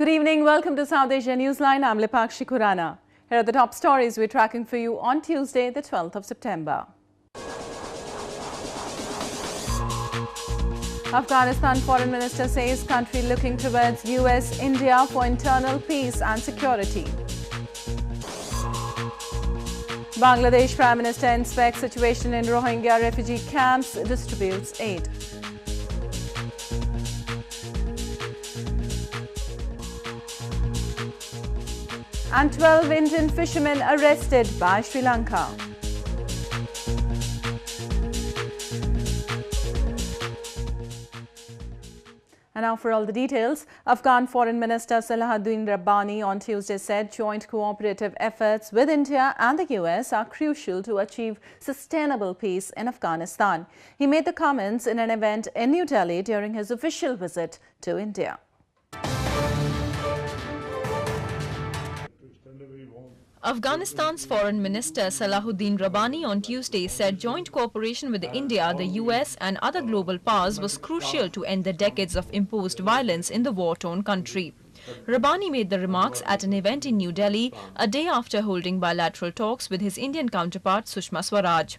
Good evening. Welcome to South Asia Newsline. I'm Lipakshi Khurana. Here are the top stories we're tracking for you on Tuesday, the 12th of September. Afghanistan Foreign Minister says country looking towards US, India for internal peace and security. Bangladesh Prime Minister inspects situation in Rohingya refugee camps, distributes aid. And 12 Indian fishermen arrested by Sri Lanka. And now for all the details. Afghan Foreign Minister Salahuddin Rabbani on Tuesday said joint cooperative efforts with India and the US are crucial to achieve sustainable peace in Afghanistan. He made the comments in an event in New Delhi during his official visit to India. Afghanistan's Foreign Minister Salahuddin Rabbani on Tuesday said joint cooperation with India, the US and other global powers was crucial to end the decades of imposed violence in the war-torn country. Rabbani made the remarks at an event in New Delhi a day after holding bilateral talks with his Indian counterpart Sushma Swaraj.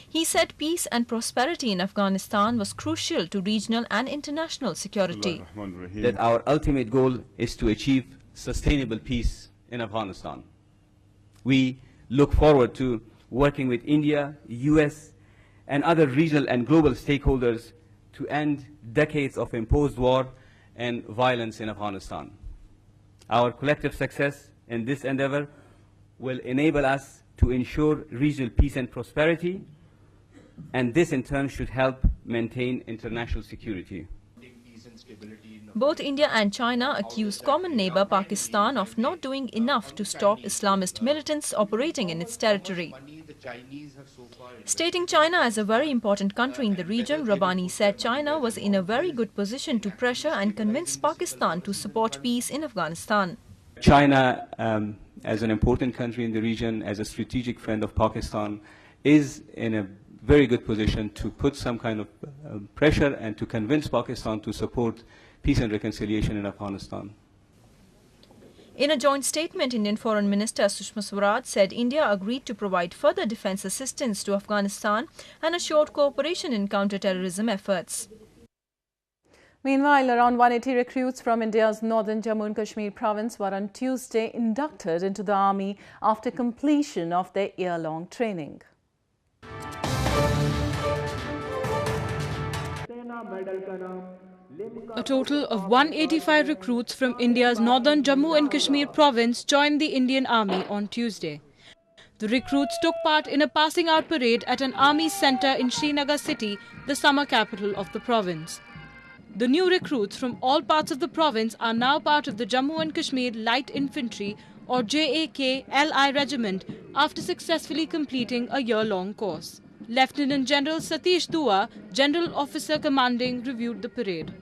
He said peace and prosperity in Afghanistan was crucial to regional and international security. That our ultimate goal is to achieve sustainable peace in Afghanistan. We look forward to working with India, US, and other regional and global stakeholders to end decades of imposed war and violence in Afghanistan. Our collective success in this endeavor will enable us to ensure regional peace and prosperity, and this in turn should help maintain international security. Both India and China accused common neighbor Pakistan of not doing enough to stop Islamist militants operating in its territory. Stating China as a very important country in the region, Rabbani said China was in a very good position to pressure and convince Pakistan to support peace in Afghanistan. China, as an important country in the region, as a strategic friend of Pakistan, is in a very good position to put some kind of pressure and to convince Pakistan to support peace and reconciliation in Afghanistan. In a joint statement, Indian Foreign Minister Sushma Swaraj said India agreed to provide further defense assistance to Afghanistan and assured cooperation in counter-terrorism efforts. Meanwhile, around 180 recruits from India's northern Jammu and Kashmir province were on Tuesday inducted into the army after completion of their year-long training. A total of 185 recruits from India's northern Jammu and Kashmir province joined the Indian Army on Tuesday. The recruits took part in a passing out parade at an army centre in Srinagar city, the summer capital of the province. The new recruits from all parts of the province are now part of the Jammu and Kashmir Light Infantry or JAK-LI regiment after successfully completing a year-long course. Lieutenant General Satish Dua, General Officer Commanding, reviewed the parade.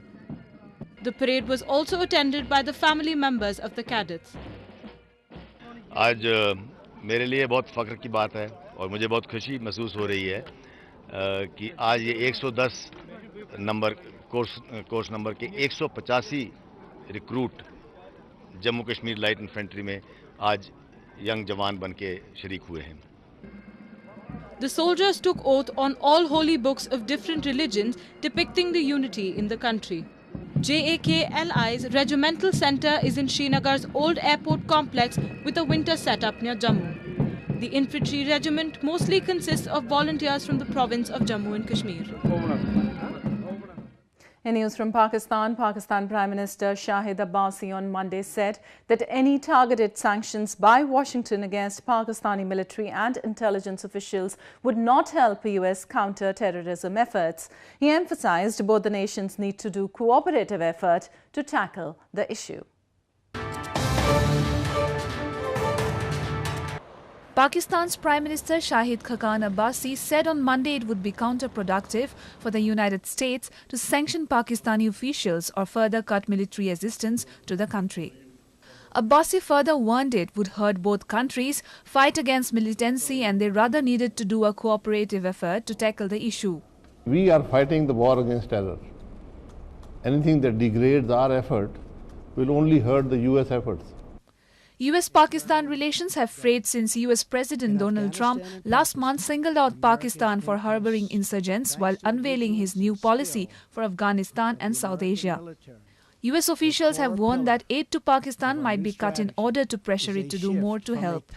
The parade was also attended by the family members of the cadets. आज मेरे लिए बहुत फ़ख्र की बात है और मुझे बहुत खुशी महसूस हो रही है कि आज ये 110 नंबर कोर्स नंबर के 185 recruit Jammu Kashmir light infantry में आज यंग जवान बन के शरीक हुए हैं. The soldiers took oath on all holy books of different religions depicting the unity in the country. JAK-LI's regimental centre is in Srinagar's old airport complex with a winter setup near Jammu. The infantry regiment mostly consists of volunteers from the province of Jammu and Kashmir. In news from Pakistan, Pakistan Prime Minister Shahid Abbasi on Monday said that any targeted sanctions by Washington against Pakistani military and intelligence officials would not help US counter-terrorism efforts. He emphasized both the nations need to do cooperative effort to tackle the issue. Pakistan's Prime Minister Shahid Khaqan Abbasi said on Monday it would be counterproductive for the United States to sanction Pakistani officials or further cut military assistance to the country. Abbasi further warned it would hurt both countries, fight against militancy, and they rather needed to do a cooperative effort to tackle the issue. We are fighting the war against terror. Anything that degrades our effort will only hurt the US efforts. US-Pakistan relations have frayed since US President Donald Trump last month singled out Pakistan for harboring insurgents while unveiling his new policy for Afghanistan and South Asia. US officials have warned that aid to Pakistan might be cut in order to pressure it to do more to help.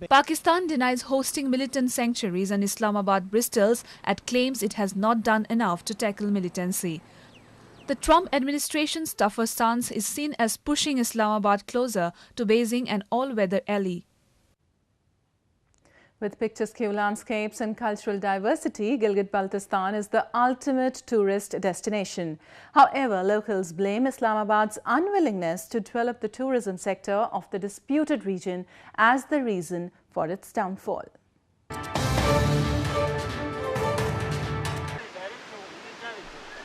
Pakistan denies hosting militant sanctuaries and Islamabad bristles at claims it has not done enough to tackle militancy. The Trump administration's tougher stance is seen as pushing Islamabad closer to Beijing, an all-weather ally. With picturesque landscapes and cultural diversity, Gilgit-Baltistan is the ultimate tourist destination. However, locals blame Islamabad's unwillingness to develop the tourism sector of the disputed region as the reason for its downfall.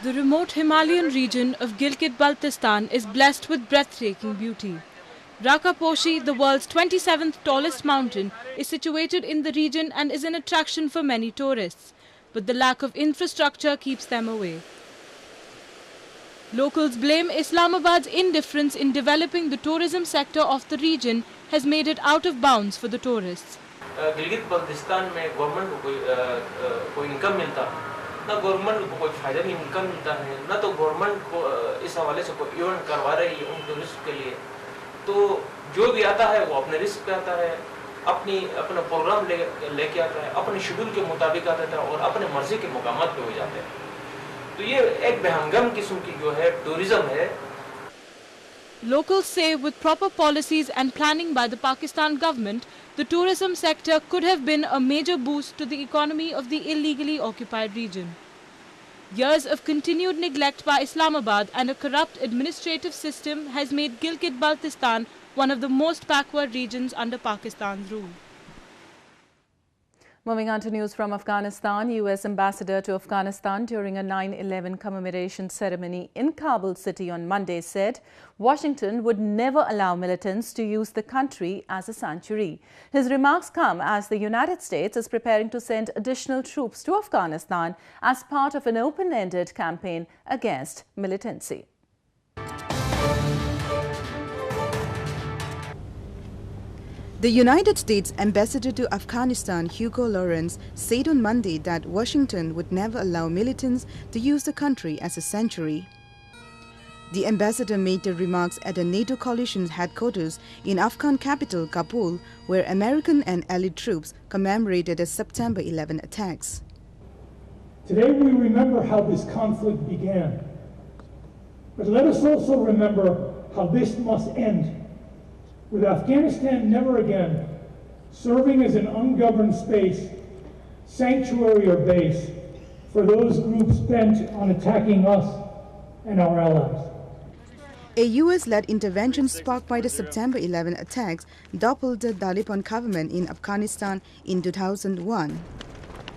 The remote Himalayan region of Gilgit-Baltistan is blessed with breathtaking beauty. Rakaposhi, the world's 27th tallest mountain, is situated in the region and is an attraction for many tourists. But the lack of infrastructure keeps them away. Locals blame Islamabad's indifference in developing the tourism sector of the region has made it out of bounds for the tourists. Gilgit-Baltistan में government को कोई income मिलता ना government को कोई फायदा नहीं income मिलता है ना तो गवर्नमेंट को इस हवाले से कोई इवेंट करवा रही है उन टूरिस्ट के लिए तो जो भी आता है वो अपने रिस्क पे आता है अपना प्रोग्राम लेके आता है अपने शेड्यूल के मुताबिक आता है और अपने मर्जी के मुकामात पे हो जाते हैं तो ये एक बेहंगम किस्म की जो है टूरिज्म है. Locals say with proper policies and planning by the Pakistan government, the tourism sector could have been a major boost to the economy of the illegally occupied region. Years of continued neglect by Islamabad and a corrupt administrative system has made Gilgit-Baltistan one of the most backward regions under Pakistan's rule. Moving on to news from Afghanistan, U.S. Ambassador to Afghanistan during a 9/11 commemoration ceremony in Kabul city on Monday said Washington would never allow militants to use the country as a sanctuary. His remarks come as the United States is preparing to send additional troops to Afghanistan as part of an open-ended campaign against militancy. The United States Ambassador to Afghanistan, Hugo Lawrence, said on Monday that Washington would never allow militants to use the country as a sanctuary. The ambassador made the remarks at a NATO coalition headquarters in Afghan capital Kabul, where American and allied troops commemorated the September 11 attacks. Today we remember how this conflict began, but let us also remember how this must end. With Afghanistan never again serving as an ungoverned space, sanctuary or base for those groups bent on attacking us and our allies. A US-led intervention sparked by the September 11 attacks toppled the Taliban government in Afghanistan in 2001.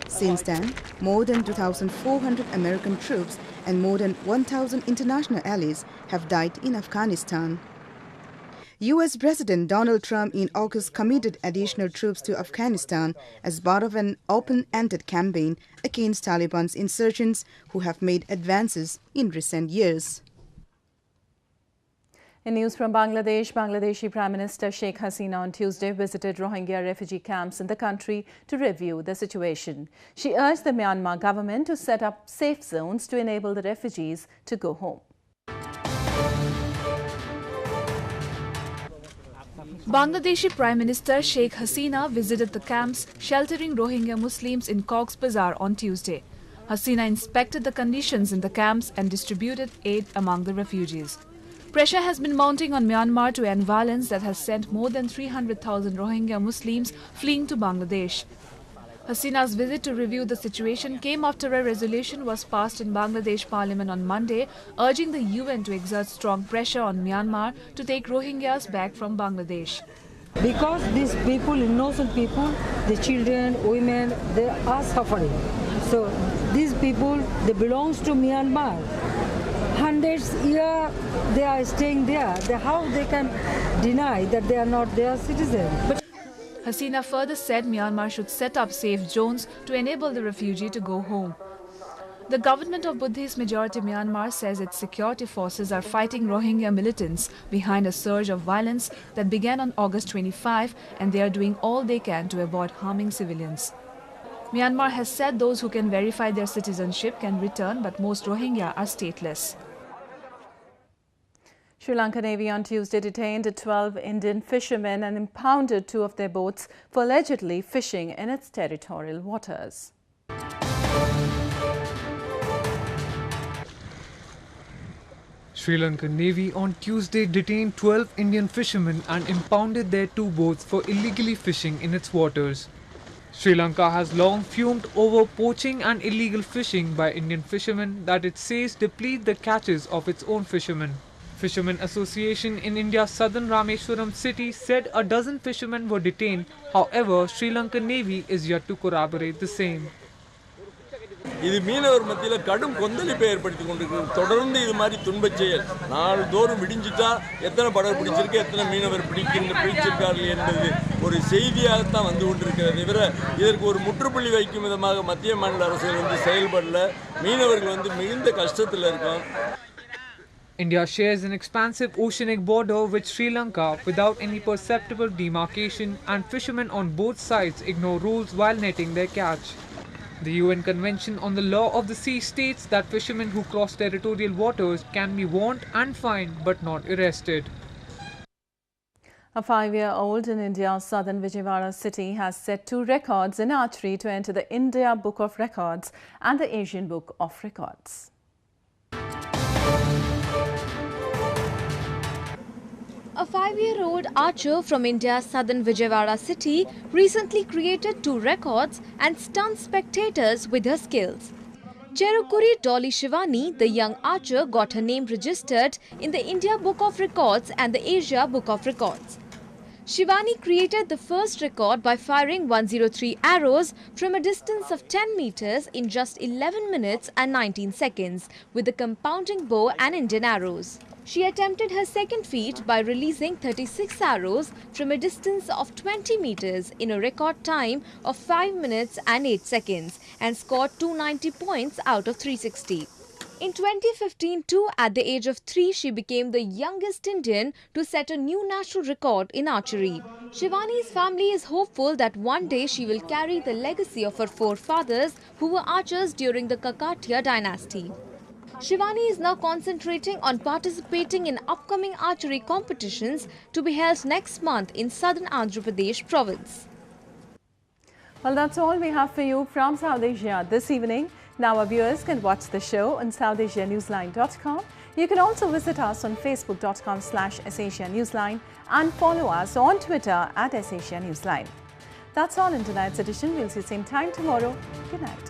Since then, more than 2,400 American troops and more than 1,000 international allies have died in Afghanistan. US President Donald Trump in August committed additional troops to Afghanistan as part of an open-ended campaign against Taliban's insurgents who have made advances in recent years. In news from Bangladesh, Bangladeshi Prime Minister Sheikh Hasina on Tuesday visited Rohingya refugee camps in the country to review the situation. She urged the Myanmar government to set up safe zones to enable the refugees to go home. Bangladeshi Prime Minister Sheikh Hasina visited the camps sheltering Rohingya Muslims in Cox's Bazar on Tuesday. Hasina inspected the conditions in the camps and distributed aid among the refugees. Pressure has been mounting on Myanmar to end violence that has sent more than 300,000 Rohingya Muslims fleeing to Bangladesh. Hasina's visit to review the situation came after a resolution was passed in Bangladesh Parliament on Monday, urging the UN to exert strong pressure on Myanmar to take Rohingyas back from Bangladesh. Because these people, innocent people, the children, women, they are suffering. So these people, they belong to Myanmar. Hundreds years they are staying there. How they can deny that they are not their citizens? But Hasina further said Myanmar should set up safe zones to enable the refugee to go home. The government of Buddhist majority Myanmar says its security forces are fighting Rohingya militants behind a surge of violence that began on August 25, and they are doing all they can to avoid harming civilians. Myanmar has said those who can verify their citizenship can return, but most Rohingya are stateless. Sri Lanka Navy on Tuesday detained 12 Indian fishermen and impounded 2 of their boats for allegedly fishing in its territorial waters. Sri Lanka Navy on Tuesday detained 12 Indian fishermen and impounded their 2 boats for illegally fishing in its waters. Sri Lanka has long fumed over poaching and illegal fishing by Indian fishermen that it says deplete the catches of its own fishermen. Fishermen Association in India's southern Rameswaram city said a dozen fishermen were detained. However, Sri Lanka Navy is yet to corroborate the same. இது மீனவர் மத்தியில கடும் கொந்தளிப்பை ஏற்படுத்தி கொண்டிருக்கிறது. தொடர்ந்து இது மாதிரி துன்பச் செயல் நாள்தோறும் விடிஞ்சிட்டா எத்தனை படகு பிடிச்சிருக்கு, எத்தனை மீனவர் பிடிச்சிருக்கார்கள் என்பது ஒரு செய்தியாகத்தான் வந்து கொண்டிருக்கிறது. தவிர இதற்கு ஒரு முற்றுப்புள்ளி வைக்கும் விதமாக மத்திய மாநில அரசுகள் செயல்படல. மீனவர்கள் மிகுந்த கஷ்டத்தில் இருக்காங்க. India shares an expansive oceanic border with Sri Lanka without any perceptible demarcation, and fishermen on both sides ignore rules while netting their catch. The UN Convention on the Law of the Sea states that fishermen who cross territorial waters can be warned and fined but not arrested. A 5-year-old in India's southern Vijayawada city has set 2 records in archery to enter the India Book of Records and the Asian Book of Records. A 5-year-old archer from India's southern Vijayawada city recently created 2 records and stunned spectators with her skills. Cherukuri Dolly Shivani, the young archer, got her name registered in the India Book of Records and the Asia Book of Records. Shivani created the first record by firing 103 arrows from a distance of 10 meters in just 11 minutes and 19 seconds with the compounding bow and Indian arrows. She attempted her second feat by releasing 36 arrows from a distance of 20 meters in a record time of 5 minutes and 8 seconds and scored 290 points out of 360. In 2015 too, at the age of 3, she became the youngest Indian to set a new national record in archery. Shivani's family is hopeful that one day she will carry the legacy of her forefathers who were archers during the Kakatiya dynasty. Shivani is now concentrating on participating in upcoming archery competitions to be held next month in southern Andhra Pradesh province. Well, that's all we have for you from South Asia this evening. Now our viewers can watch the show on SouthAsiaNewsline.com. You can also visit us on Facebook.com/Asia Newsline and follow us on Twitter @Asia Newsline. That's all in tonight's edition. We'll see you same time tomorrow. Good night.